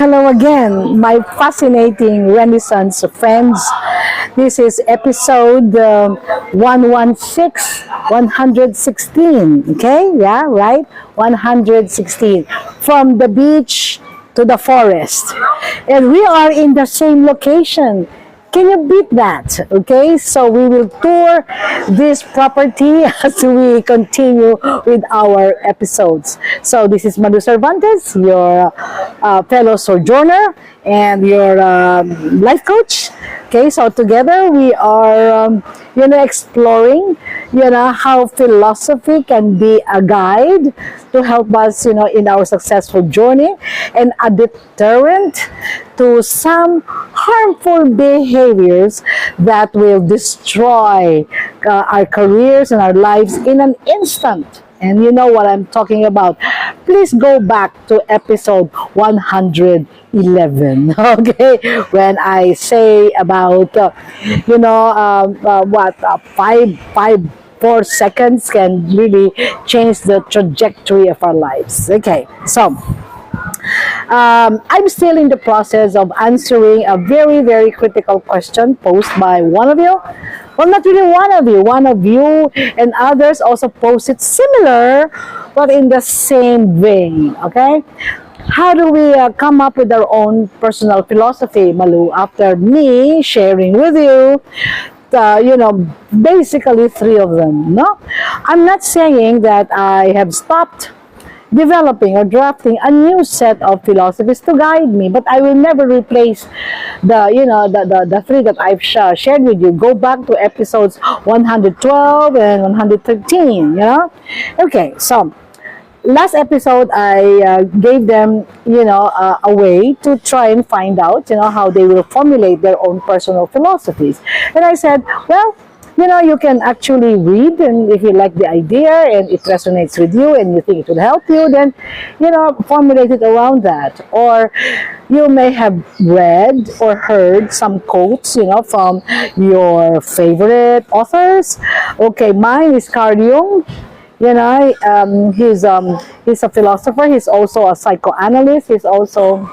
Hello again, my fascinating Renaissance friends. This is episode 116, 116. Okay, yeah, right? 116. From the beach to the forest. And we are in the same location. Can you beat that? Okay, so we will tour this property as we continue with our episodes. So this is Manu Cervantes, your fellow sojourner and your life coach. Okay, so together we are, exploring, how philosophy can be a guide to help us, in our successful journey and a deterrent to some harmful behaviors that will destroy our careers and our lives in an instant. And you know what I'm talking about. Please go back to episode 111, okay? When I say about, 4 seconds can really change the trajectory of our lives. Okay, so I'm still in the process of answering a very, very critical question posed by one of you. Well, not really one of you and others also posted similar, but in the same vein, okay? How do we come up with our own personal philosophy, Malu, after me sharing with you basically 3 of them, no? I'm not saying that I have stopped developing or drafting a new set of philosophies to guide me, but I will never replace the 3 that I've shared with you. Go back to episodes 112 and 113, Okay, so last episode I gave them, a way to try and find out, how they will formulate their own personal philosophies. And I said, well, you can actually read, and if you like the idea and it resonates with you and you think it will help you, then, formulate it around that. Or you may have read or heard some quotes, from your favorite authors. Okay, mine is Carl Jung. He's a philosopher. He's also a psychoanalyst. He's also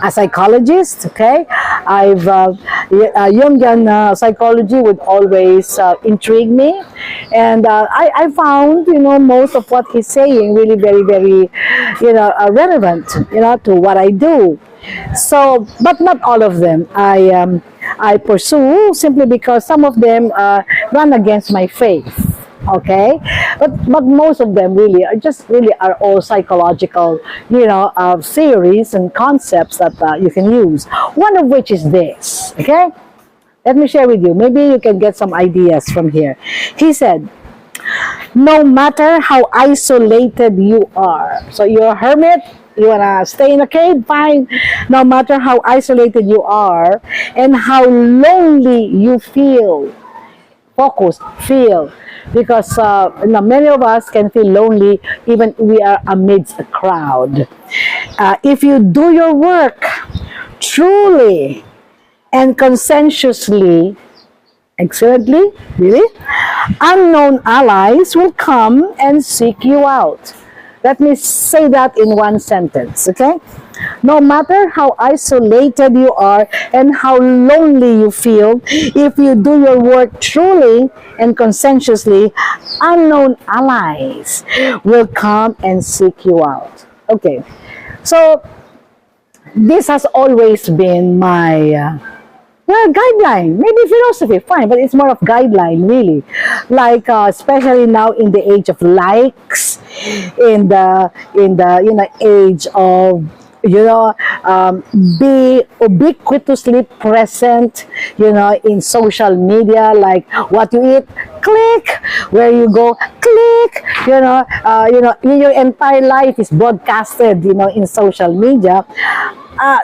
a psychologist. Okay, Jungian psychology would always intrigue me, and I found most of what he's saying really very, very relevant to what I do. So, but not all of them I pursue, simply because some of them run against my faith. Okay, but most of them really are all psychological, theories and concepts that you can use. One of which is this. Okay, let me share with you. Maybe you can get some ideas from here. He said, no matter how isolated you are, so you're a hermit, you wanna stay in a cave, fine. No matter how isolated you are and how lonely you feel, feel, because many of us can feel lonely even we are amidst a crowd. If you do your work truly and conscientiously, excellently, really, unknown allies will come and seek you out. Let me say that in one sentence, okay? No matter how isolated you are and how lonely you feel, if you do your work truly and conscientiously, unknown allies will come and seek you out. Okay, so this has always been my guideline. Maybe philosophy, fine, but it's more of guideline, really. Like especially now in the age of likes, in the age of be ubiquitously present, in social media, like what you eat, click, where you go, click, your entire life is broadcasted, in social media.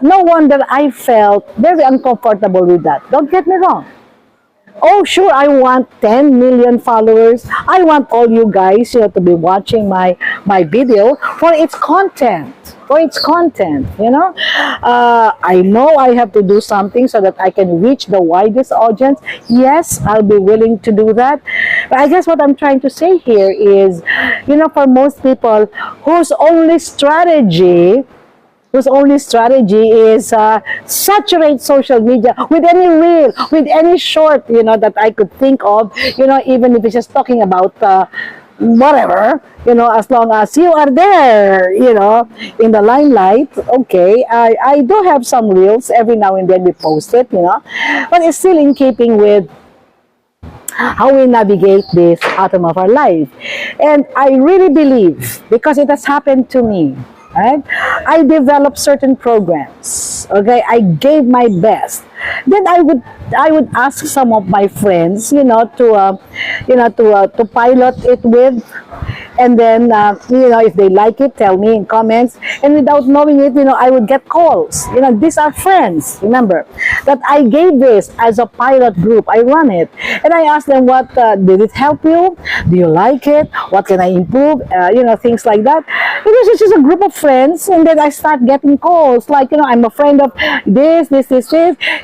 No wonder I felt very uncomfortable with that. Don't get me wrong. Oh, sure, I want 10 million followers. I want all you guys, to be watching my video for its content. I know I have to do something so that I can reach the widest audience. Yes, I'll be willing to do that. But I guess what I'm trying to say here is, for most people whose only strategy whose only strategy is saturate social media with any reel, with any short, that I could think of, even if it's just talking about whatever, as long as you are there, in the limelight. Okay, I do have some reels every now and then we post it, but it's still in keeping with how we navigate this atom of our life. And I really believe, because it has happened to me, right? I developed certain programs. Okay, I gave my best. Then I would ask some of my friends, to pilot it with, and then if they like it, tell me in comments. And without knowing it, I would get calls. These are friends. Remember that I gave this as a pilot group. I run it, and I asked them, what did it help you? Do you like it? What can I improve? Things like that. Because it's just a group of friends, and then I start getting calls like, I'm a friend of this.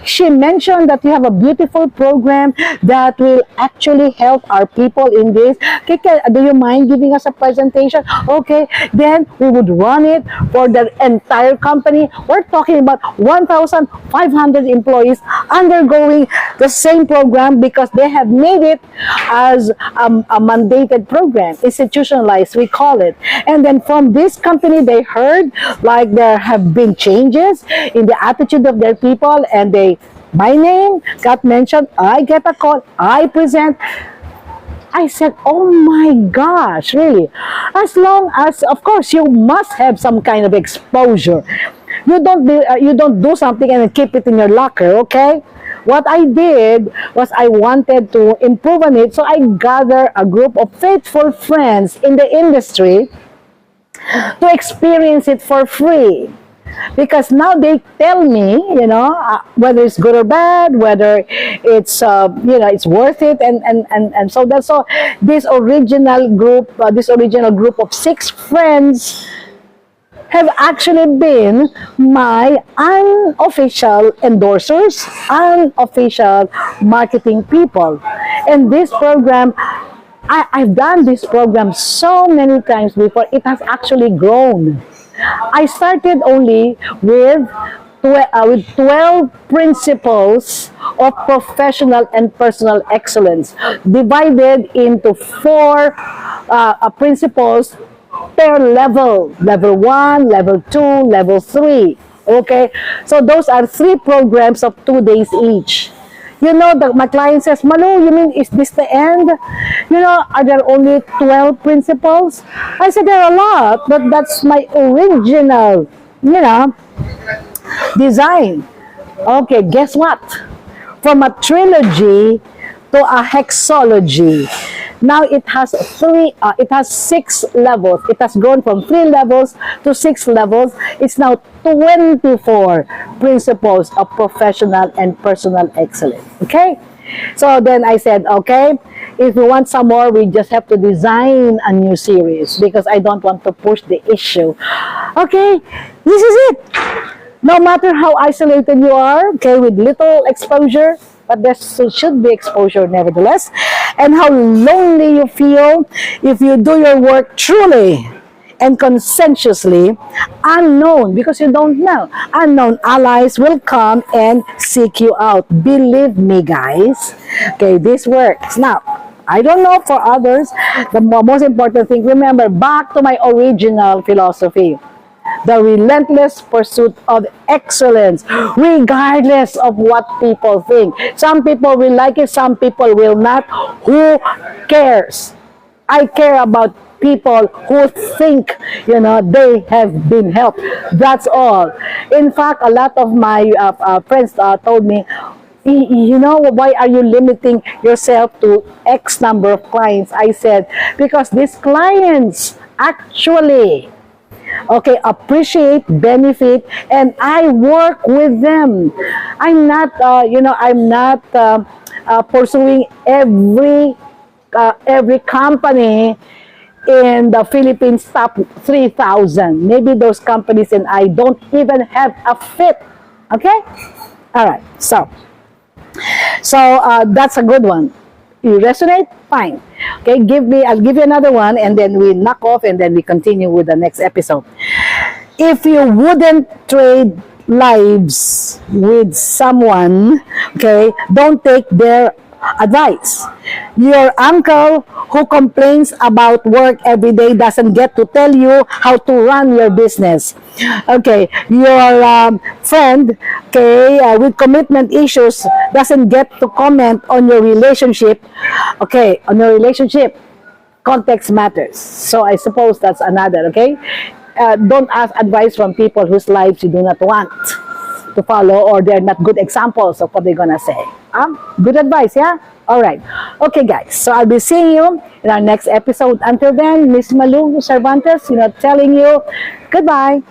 She mentioned that you have a beautiful program that will actually help our people in this. Okay, do you mind giving us a presentation? Okay, then we would run it for the entire company. We're talking about 1,500 employees undergoing the same program because they have made it as a mandated program, institutionalized, we call it. And then from this company, they heard like there have been changes in the attitude of their people, and my name got mentioned. I get a call. I present. I said, oh my gosh, really? As long as, of course, you must have some kind of exposure. You don't do something and then keep it in your locker, okay? What I did was I wanted to improve on it, so I gathered a group of faithful friends in the industry to experience it for free. Because now they tell me, whether it's good or bad, whether it's worth it, and so that's so. This original group of 6 friends have actually been my unofficial endorsers, unofficial marketing people, and this program. I've done this program so many times before. It has actually grown. I started only with 12 principles of professional and personal excellence, divided into 4 principles per level. Level 1, level 2, level 3. Okay? So those are 3 programs of 2 days each. My client says, Malu, you mean, is this the end? Are there only 12 principles? I said, there are a lot, but that's my original, design. Okay, guess what? From a trilogy to a hexology. Now it has 6 levels. It has grown from 3 levels to 6 levels. It's now 24 principles of professional and personal excellence. Okay? So then I said, okay, if we want some more, we just have to design a new series because I don't want to push the issue. Okay, this is it. No matter how isolated you are, okay, with little exposure, but there should be exposure nevertheless, and how lonely you feel if you do your work truly and conscientiously, unknown, because you don't know, unknown allies will come and seek you out. Believe me, guys. Okay, this works. Now, I don't know for others, the most important thing, remember, back to my original philosophy, the relentless pursuit of excellence, regardless of what people think. Some people will like it, some people will not. Who cares? I care about people who think, they have been helped. That's all. In fact, a lot of my friends told me, why are you limiting yourself to X number of clients? I said, because these clients actually appreciate, benefit, and I work with them. I'm not, pursuing every company in the Philippines top 3,000. Maybe those companies and I don't even have a fit. Okay? All right. So that's a good one. You resonate? Fine. Okay, I'll give you another one, and then we knock off, and then we continue with the next episode. if you wouldn't trade lives with someone, okay, don't take their advice. Your uncle who complains about work every day doesn't get to tell you how to run your business. Okay, your friend, okay, with commitment issues doesn't get to comment on your relationship. Okay, on your relationship, context matters. So I suppose that's another, okay? Don't ask advice from people whose lives you do not want to follow, or they're not good examples of what they're gonna say. Good advice, yeah? All right. Okay, guys. So I'll be seeing you in our next episode. Until then, Miss Malu Cervantes, telling you goodbye.